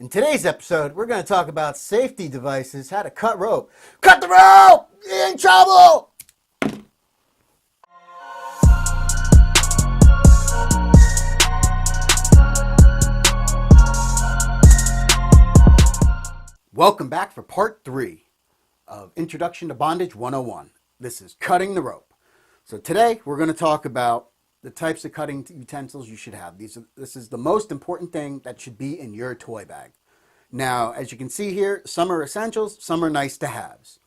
In today's episode, we're going to talk about safety devices, how to cut rope. Cut the rope! You're in trouble! Welcome back for part 3 of Introduction to Bondage 101. This is cutting the rope. So today we're going to talk about the types of cutting utensils you should have. This is the most important thing that should be in your toy bag. Now, as you can see here, some are essentials, some are nice to haves.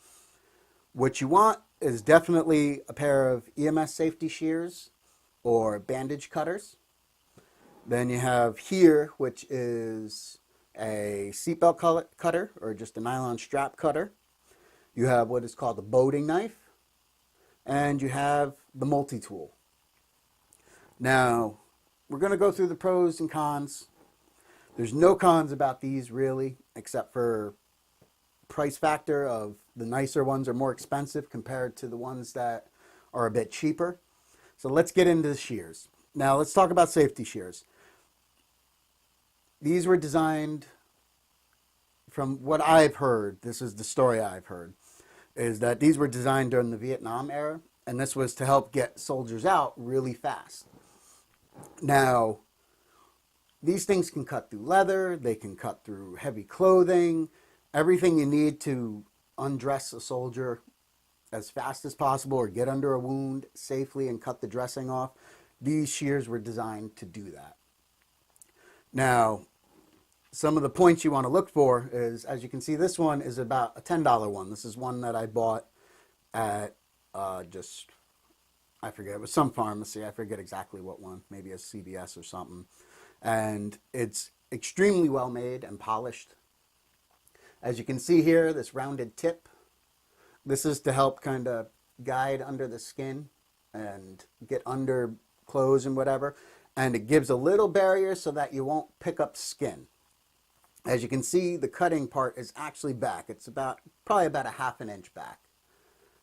What you want is definitely a pair of EMS safety shears or bandage cutters. Then you have here, which is a seatbelt cutter or just a nylon strap cutter. You have what is called a boating knife, and you have the multi-tool. Now, we're going to go through the pros and cons. There's no cons about these really, except for price factor of the nicer ones are more expensive compared to the ones that are a bit cheaper. So let's get into the shears. Now let's talk about safety shears. These were designed, from what I've heard, this is the story I've heard, is that these were designed during the Vietnam era, and this was to help get soldiers out really fast. Now, these things can cut through leather, they can cut through heavy clothing, everything you need to undress a soldier as fast as possible or get under a wound safely and cut the dressing off. These shears were designed to do that. Now, some of the points you want to look for is, as you can see, this one is about a $10 one. This is one that I bought at I forget, it was some pharmacy. I forget exactly what one, maybe a CVS or something. And it's extremely well made and polished. As you can see here, this rounded tip, this is to help kind of guide under the skin and get under clothes and whatever. And it gives a little barrier so that you won't pick up skin. As you can see, the cutting part is actually back. It's probably about a ½ an inch back.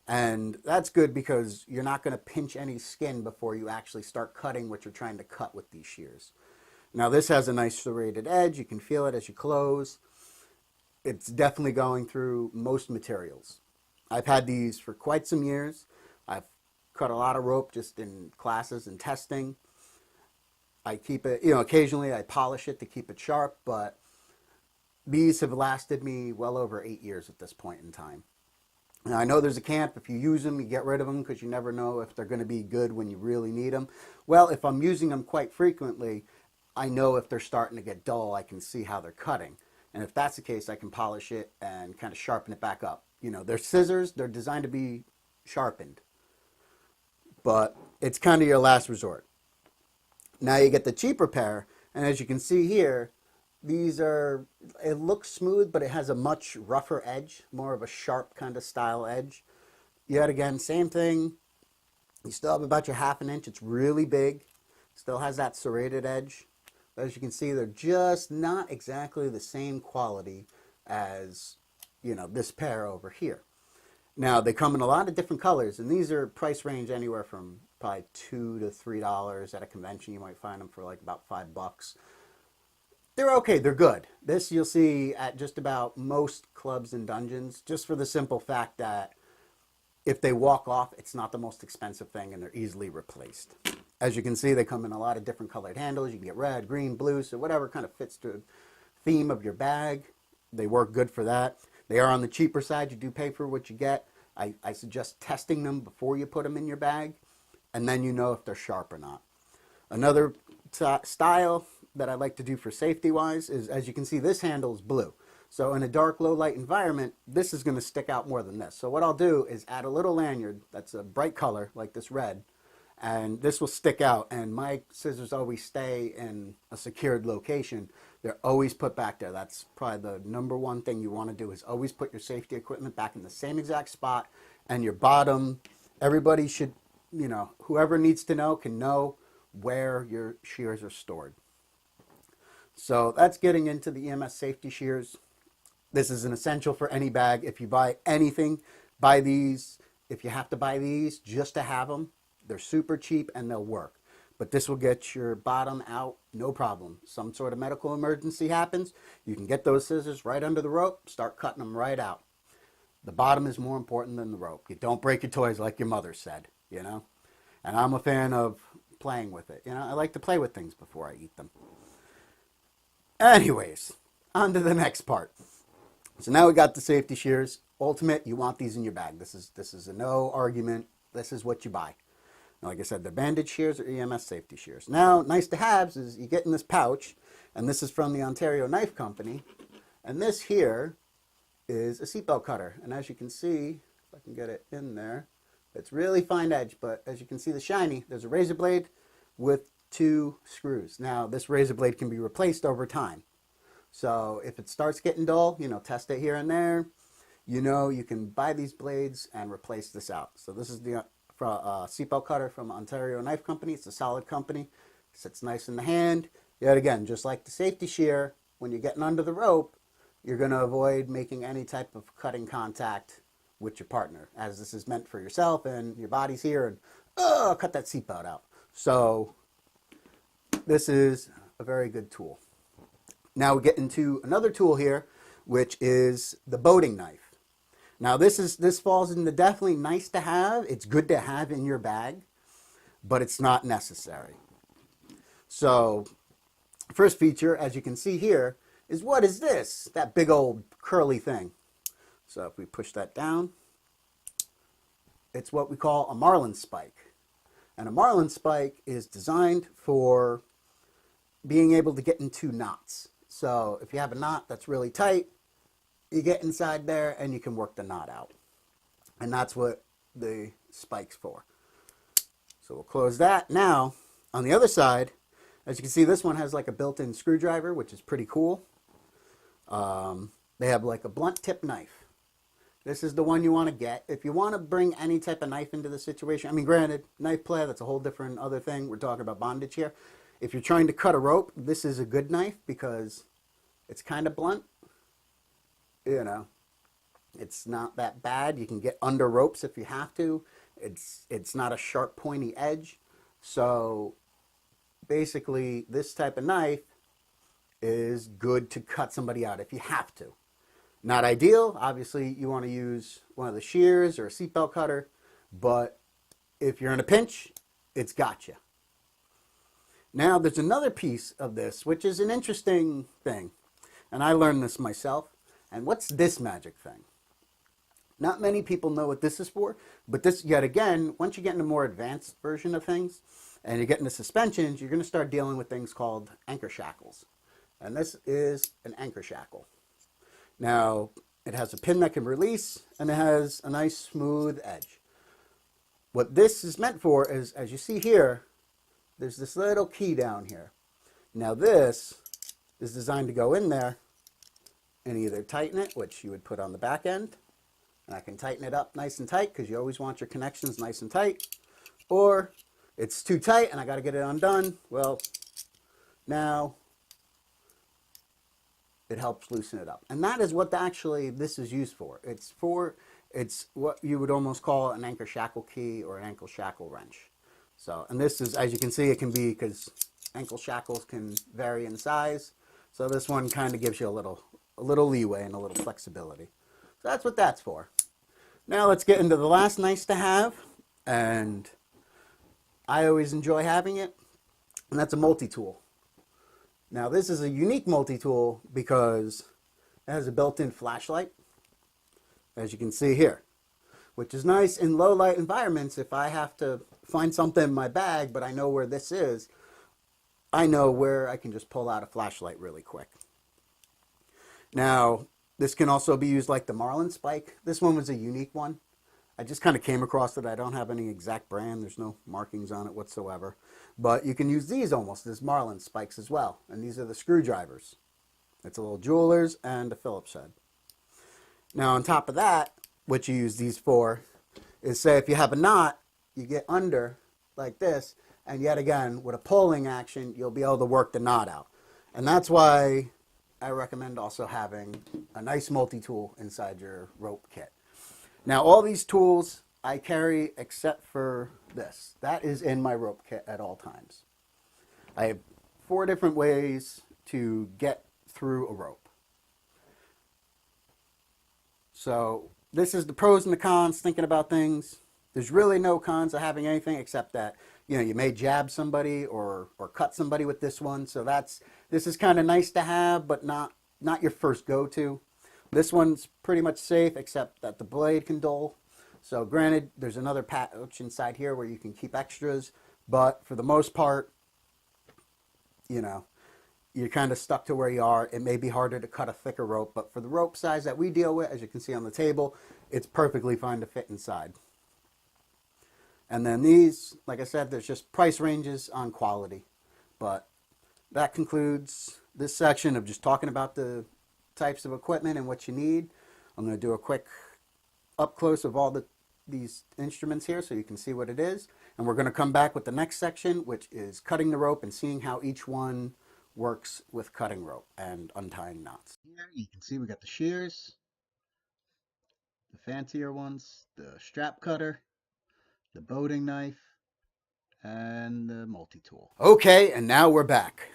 And that's good because you're not going to pinch any skin before you actually start cutting what you're trying to cut with these shears. Now this has a nice serrated edge. You can feel it as you close. It's definitely going through most materials. I've had these for quite some years. I've cut a lot of rope just in classes and testing. I keep it, occasionally I polish it to keep it sharp, but these have lasted me well over 8 years at this point in time. Now, I know there's a camp, if you use them, you get rid of them because you never know if they're going to be good when you really need them. Well, if I'm using them quite frequently, I know if they're starting to get dull, I can see how they're cutting. And if that's the case, I can polish it and kind of sharpen it back up. They're scissors, they're designed to be sharpened. But it's kind of your last resort. Now you get the cheaper pair, and as you can see here, it looks smooth, but it has a much rougher edge, more of a sharp kind of style edge. Yet again, same thing. You still have about your ½ an inch. It's really big. Still has that serrated edge. But as you can see, they're just not exactly the same quality as, this pair over here. Now, they come in a lot of different colors, and these are price range anywhere from probably $2 to $3. At a convention, you might find them for like about $5. They're okay, they're good. This you'll see at just about most clubs and dungeons, just for the simple fact that if they walk off, it's not the most expensive thing and they're easily replaced. As you can see, they come in a lot of different colored handles. You can get red, green, blue, so whatever kind of fits the theme of your bag. They work good for that. They are on the cheaper side. You do pay for what you get. I suggest testing them before you put them in your bag, and then you know if they're sharp or not. Another style that I like to do for safety wise is, as you can see, this handle is blue. So in a dark low light environment, this is going to stick out more than this. So what I'll do is add a little lanyard that's a bright color like this red, and this will stick out, and my scissors always stay in a secured location. They're always put back there. That's probably the number one thing you want to do, is always put your safety equipment back in the same exact spot, and your bottom, everybody should, whoever needs to know can know where your shears are stored. So that's getting into the EMS safety shears. This is an essential for any bag. If you buy anything, buy these. If you have to buy these just to have them, they're super cheap and they'll work. but this will get your bottom out no problem. Some sort of medical emergency happens, you can get those scissors right under the rope, start cutting them right out. The bottom is more important than the rope. You don't break your toys like your mother said, you know? And I'm a fan of playing with it. You know, I like to play with things before I eat them. Anyways, on to the next part. So now we got the safety shears. Ultimate, you want these in your bag. This is a no argument. This is what you buy. Like I said, they're bandage shears or EMS safety shears. Now, nice to haves is you get in this pouch, and this is from the Ontario Knife Company. And this here is a seatbelt cutter. And as you can see, if I can get it in there, it's really fine edge, but as you can see the shiny, there's a razor blade with 2 screws. Now, this razor blade can be replaced over time. So if it starts getting dull, you know, test it here and there. You know, you can buy these blades and replace this out. So this is the seatbelt cutter from Ontario Knife Company. It's a solid company. Sits nice in the hand. Yet again, just like the safety shear, when you're getting under the rope, you're going to avoid making any type of cutting contact with your partner, as this is meant for yourself and your body's here and, oh, cut that seatbelt out. So this is a very good tool. Now we get into another tool here, which is the boating knife. Now this falls into definitely nice to have. It's good to have in your bag, but it's not necessary. So first feature, as you can see here, is what is this? That big old curly thing. So if we push that down, it's what we call a marlin spike. And a marlin spike is designed for being able to get into knots. So if you have a knot that's really tight, you get inside there and you can work the knot out. And that's what the spike's for. So we'll close that. Now, on the other side, as you can see, this one has like a built-in screwdriver, which is pretty cool. They have like a blunt tip knife. This is the one you want to get. If you want to bring any type of knife into the situation, I mean, granted, knife play, that's a whole different other thing. We're talking about bondage here. If you're trying to cut a rope, this is a good knife because it's kind of blunt. You know, it's not that bad. You can get under ropes if you have to. It's not a sharp, pointy edge. So basically, this type of knife is good to cut somebody out if you have to. Not ideal. Obviously, you want to use one of the shears or a seatbelt cutter. But if you're in a pinch, it's got you. Now, there's another piece of this, which is an interesting thing. And I learned this myself. And what's this magic thing? Not many people know what this is for, but this, yet again, once you get into a more advanced version of things, and you get into suspensions, you're going to start dealing with things called anchor shackles. And this is an anchor shackle. Now, it has a pin that can release, and it has a nice smooth edge. What this is meant for is, as you see here, there's this little key down here. Now this is designed to go in there and either tighten it, which you would put on the back end, and I can tighten it up nice and tight because you always want your connections nice and tight, or it's too tight and I got to get it undone. Well, now it helps loosen it up. And that is what actually this is used for. It's what you would almost call an anchor shackle key or an ankle shackle wrench. So, and this is, as you can see, it can be, because ankle shackles can vary in size. So this one kind of gives you a little leeway and a little flexibility. So that's what that's for. Now let's get into the last nice to have, and I always enjoy having it, and that's a multi-tool. Now this is a unique multi-tool because it has a built-in flashlight, as you can see here, which is nice in low light environments. If I have to find something in my bag, but I know where this is, I know where I can just pull out a flashlight really quick. Now, this can also be used like the marlin spike. This one was a unique one. I just kind of came across it. I don't have any exact brand. There's no markings on it whatsoever. But you can use these almost as marlin spikes as well. And these are the screwdrivers. It's a little jeweler's and a Phillips head. Now, on top of that, what you use these for is, say if you have a knot, you get under like this, and yet again, with a pulling action, you'll be able to work the knot out. And that's why I recommend also having a nice multi-tool inside your rope kit. Now, all these tools I carry except for this. That is in my rope kit at all times. I have 4 different ways to get through a rope. So this is the pros and the cons, thinking about things. There's really no cons of having anything except that, you may jab somebody or cut somebody with this one. So this is kind of nice to have, but not your first go-to. This one's pretty much safe, except that the blade can dull. So granted, there's another pouch inside here where you can keep extras, but for the most part, you're kind of stuck to where you are. It may be harder to cut a thicker rope, but for the rope size that we deal with, as you can see on the table, it's perfectly fine to fit inside. And then these, like I said, there's just price ranges on quality. But that concludes this section of just talking about the types of equipment and what you need. I'm going to do a quick up close of all these instruments here so you can see what it is. And we're going to come back with the next section, which is cutting the rope and seeing how each one works with cutting rope and untying knots. Here you can see we got the shears, the fancier ones, the strap cutter, the boating knife, and the multi-tool. Okay, and now we're back.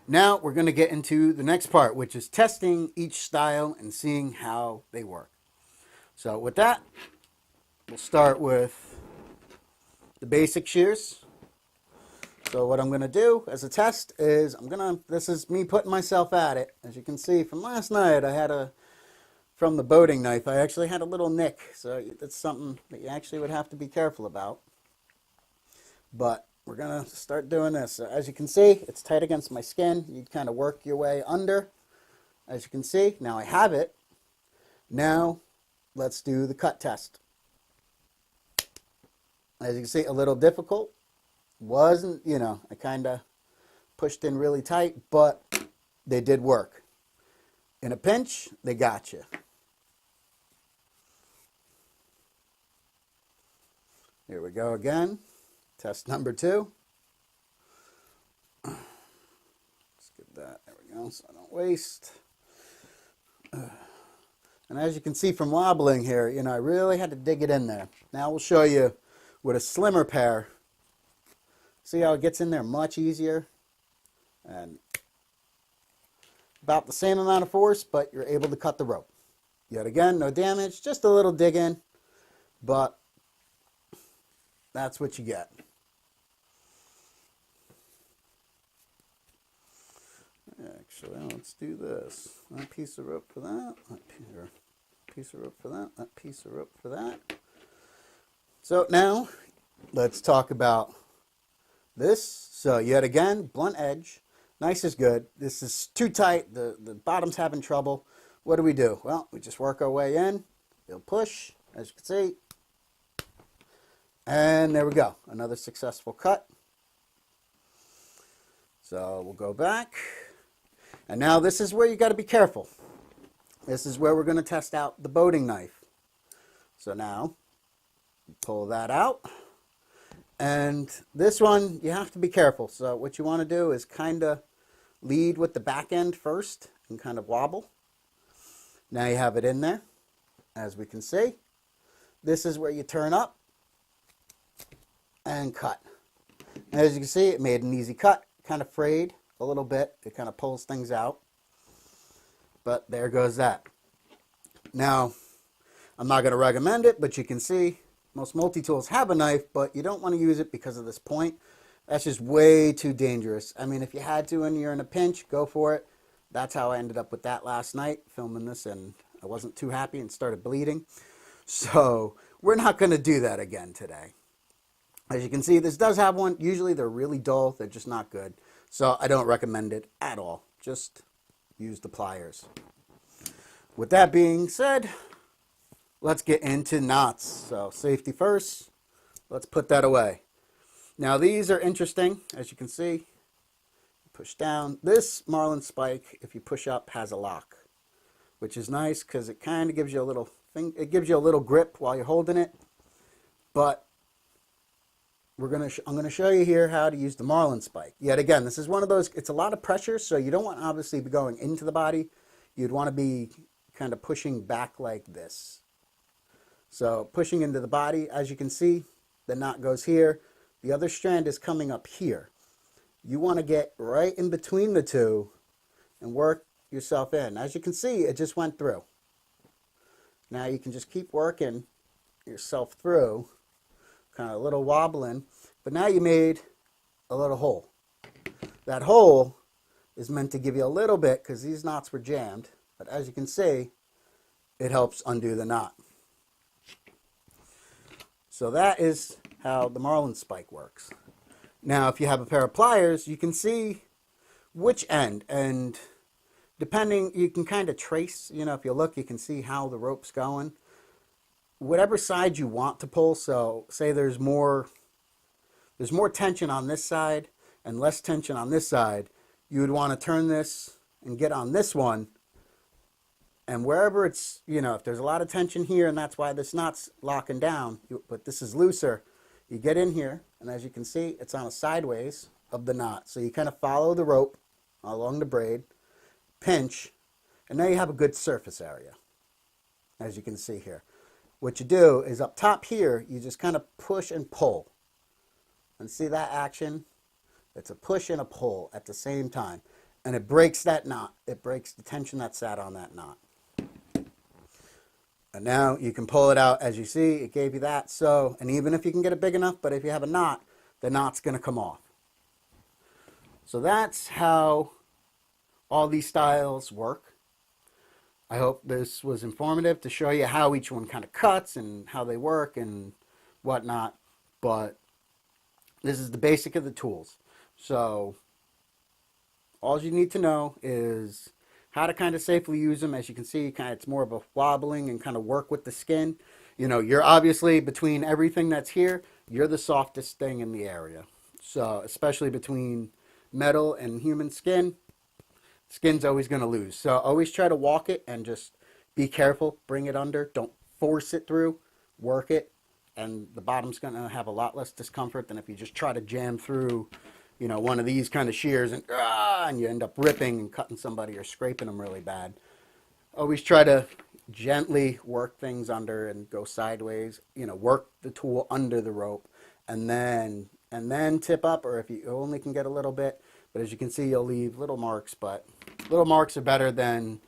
Now we're going to get into the next part, which is testing each style and seeing how they work. So with that, we'll start with the basic shears. So what I'm going to do as a test is this is me putting myself at it. As you can see from last night, from the boating knife, I actually had a little nick. So that's something that you actually would have to be careful about. But we're going to start doing this. So as you can see, it's tight against my skin. You kind of work your way under. As you can see, now I have it. Now let's do the cut test. As you can see, a little difficult. Wasn't, I kind of pushed in really tight, but they did work. In a pinch, they got you. Here we go again. Test number 2. Let's get that. There we go, so I don't waste. And as you can see from wobbling here, I really had to dig it in there. Now we'll show you with a slimmer pair. See how it gets in there much easier? And about the same amount of force, but you're able to cut the rope. Yet again, no damage, just a little dig in, but that's what you get. Actually, let's do this. That piece of rope for that, piece of rope for that piece of rope for that. So now, let's talk about this. So yet again, blunt edge. Nice is good. This is too tight. The bottom's having trouble. What do? Well, we just work our way in. You'll push, as you can see. And there we go. Another successful cut. So we'll go back. And now this is where you got to be careful. This is where we're going to test out the boating knife. So now, pull that out. And this one, you have to be careful. So what you want to do is kind of lead with the back end first and kind of wobble. Now you have it in there, as we can see. This is where you turn up and cut. As you can see, it made an easy cut. Kind of frayed a little bit. It kind of pulls things out. But there goes that. Now, I'm not going to recommend it, but you can see most multi-tools have a knife, but you don't want to use it because of this point. That's just way too dangerous. I mean, if you had to and you're in a pinch, go for it. That's how I ended up with that last night, filming this, and I wasn't too happy and started bleeding. So we're not going to do that again today. As you can see, this does have one. Usually they're really dull. They're just not good. So I don't recommend it at all. Just use the pliers. With that being said, let's get into knots. So safety first. Let's put that away. Now these are interesting. As you can see, push down. This marlin spike, if you push up, has a lock, which is nice because it kind of gives you a little thing. It gives you a little grip while you're holding it. But I'm going to show you here how to use the marlin spike. Yet again, this is one of those, it's a lot of pressure, so you don't want to obviously be going into the body. You'd want to be kind of pushing back like this. So pushing into the body, as you can see, the knot goes here. The other strand is coming up here. you want to get right in between the two and work yourself in. As you can see, it just went through. Now you can just keep working yourself through, kind of a little wobbling, but now you made a little hole. That hole is meant to give you a little bit because these knots were jammed, but as you can see, it helps undo the knot. So that is how the marlin spike works. Now, if you have a pair of pliers, you can see which end, and depending, you can kind of trace, if you look, you can see how the rope's going. Whatever side you want to pull, so say there's more tension on this side and less tension on this side, you would want to turn this and get on this one. And wherever it's, if there's a lot of tension here and that's why this knot's locking down, but this is looser, you get in here, and as you can see, it's on a sideways of the knot. So you kind of follow the rope along the braid, pinch, and now you have a good surface area, as you can see here. What you do is up top here, you just kind of push and pull. And see that action? It's a push and a pull at the same time. And it breaks that knot. It breaks the tension that sat on that knot. And now you can pull it out. As you see, it gave you that. So, and even if you can get it big enough, but if you have a knot, the knot's going to come off. So that's how all these styles work. I hope this was informative to show you how each one kind of cuts and how they work and whatnot. But this is the basic of the tools. So all you need to know is how to kind of safely use them. As you can see, it's more of a wobbling and kind of work with the skin. You're obviously, between everything that's here, you're the softest thing in the area. So especially between metal and human skin, skin's always going to lose. So always try to walk it and just be careful. Bring it under. Don't force it through. Work it. And the bottom's going to have a lot less discomfort than if you just try to jam through, one of these kind of shears and you end up ripping and cutting somebody or scraping them really bad. Always try to gently work things under and go sideways. Work the tool under the rope and then tip up, or if you only can get a little bit. But as you can see, you'll leave little marks, but little marks are better than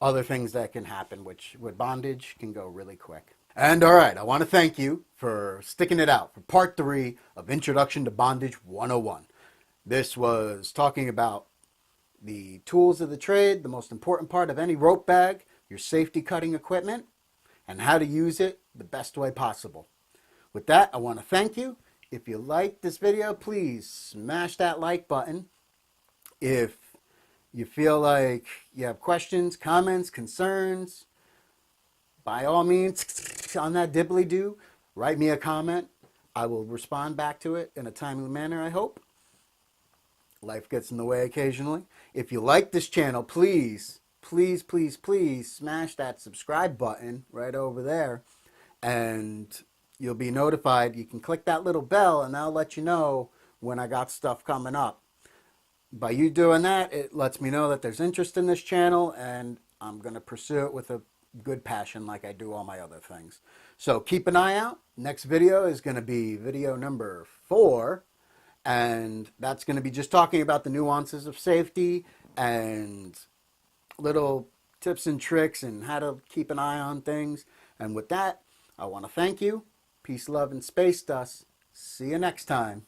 other things that can happen, which with bondage can go really quick. And all right, I want to thank you for sticking it out for part 3 of Introduction to Bondage 101. This was talking about the tools of the trade, the most important part of any rope bag, your safety cutting equipment, and how to use it the best way possible. With that, I want to thank you. If you liked this video, please smash that like button. If you feel like you have questions, comments, concerns, by all means, on that dibbly-doo, write me a comment. I will respond back to it in a timely manner, I hope. Life gets in the way occasionally. If you like this channel, please, please, please, please smash that subscribe button right over there, and you'll be notified. You can click that little bell, and that'll let you know when I got stuff coming up. By you doing that, it lets me know that there's interest in this channel, and I'm going to pursue it with a good passion like I do all my other things. So keep an eye out. Next video is going to be video number 4, and that's going to be just talking about the nuances of safety and little tips and tricks and how to keep an eye on things. And with that, I want to thank you. Peace, love, and space dust. See you next time.